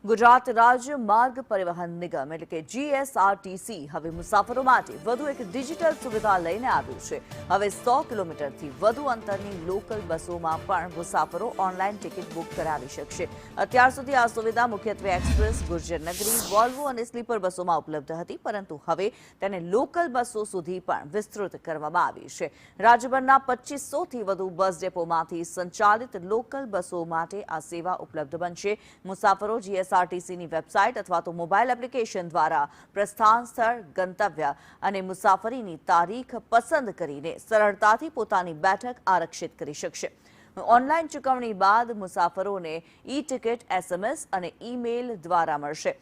ગુજરાત રાજ્ય માર્ગ પરિવહન નિગમ એટલે કે GSRTC હવે મુસાફરો માટે વધુ એક ડિજિટલ સુવિધા લઈને આવ્યું છે। હવે 100 કિલોમીટરથી વધુ અંતરની લોકલ બસોમાં પણ મુસાફરો ઓનલાઈન ટિકિટ બુક કરાવી શકશે। અત્યાર સુધી આ સુવિધા મુખ્યત્વે એક્સપ્રેસ, ગુર્જરનગરી, વોલ્વો અને સ્લીપર બસોમાં ઉપલબ્ધ હતી, પરંતુ હવે તેને લોકલ બસો સુધી પણ વિસ્તૃત કરવામાં આવી છે। રાજ્યભરના 2500થી વધુ બસ ડેપોમાંથી સંચાલિત લોકલ બસો માટે આ સેવા ઉપલબ્ધ બનશે। મુસાફરો GSRTCની વેબસાઇટ અથવા તો મોબાઈલ એપ્લિકેશન દ્વારા પ્રસ્થાન સ્થળ, ગંતવ્ય અને મુસાફરીની તારીખ પસંદ કરીને સરળતાથી પોતાની બેઠક આરક્ષિત કરી શકશે। ઓનલાઈન ચૂકવણી બાદ મુસાફરોને ઈ-ટિકિટ SMS અને ઈમેલ દ્વારા મળશે,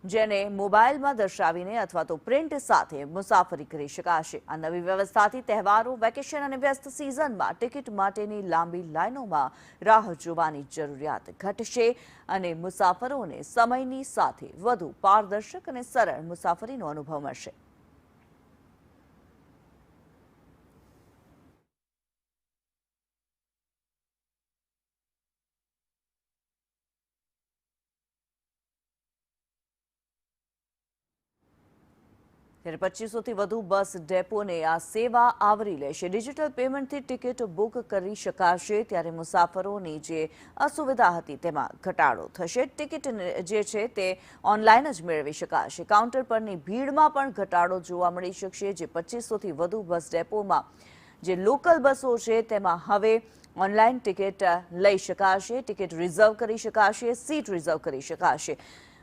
જેને મોબાઈલમાં દર્શાવીને અથવા તો પ્રિન્ટ સાથે મુસાફરી કરી શકાશે। આ નવી વ્યવસ્થાથી તહેવારો, વેકેશન અને વ્યસ્ત સિઝનમાં ટિકિટ માટેની લાંબી લાઈનોમાં રાહ જોવાની જરૂરિયાત ઘટશે અને મુસાફરોને સમયની સાથે વધુ પારદર્શક અને સરળ મુસાફરીનો અનુભવ મળશે। ત્યારે 2500થી વધુ બસ ડેપોને આ સેવા આવરી લેશે। ડિજિટલ પેમેન્ટથી ટિકિટ બુક કરી શકાશે, ત્યારે મુસાફરોની જે અસુવિધા હતી તેમાં ઘટાડો થશે। ટિકિટ જે છે તે ઓનલાઈન જ મેળવી શકાશે। કાઉન્ટર પરની ભીડમાં પણ ઘટાડો જોવા મળી શકશે। જે 2500થી વધુ બસ ડેપોમાં જે લોકલ બસો છે તેમાં હવે ઓનલાઈન ટિકિટ લઈ શકાશે, ટિકિટ રિઝર્વ કરી શકાશે, સીટ રિઝર્વ કરી શકાશે।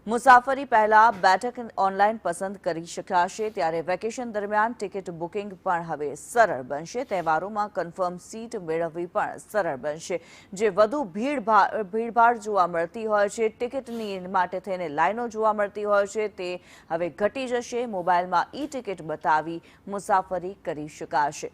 મુસાફરી પહેલા બેઠક ઓનલાઈન પસંદ કરી શકાશે। ત્યારે વેકેશન દરમિયાન ટિકિટ બુકિંગ પણ હવે સરળ બનશે। તહેવારોમાં કન્ફર્મ સીટ મેળવવી પણ સરળ બનશે। જે વધુ ભીડભાડ જોવા મળતી હોય છે, ટિકિટની માટે થઈને લાઈનો જોવા મળતી હોય છે, તે હવે ઘટી જશે। મોબાઈલમાં ઈ-ટિકિટ બતાવી મુસાફરી કરી શકાશે।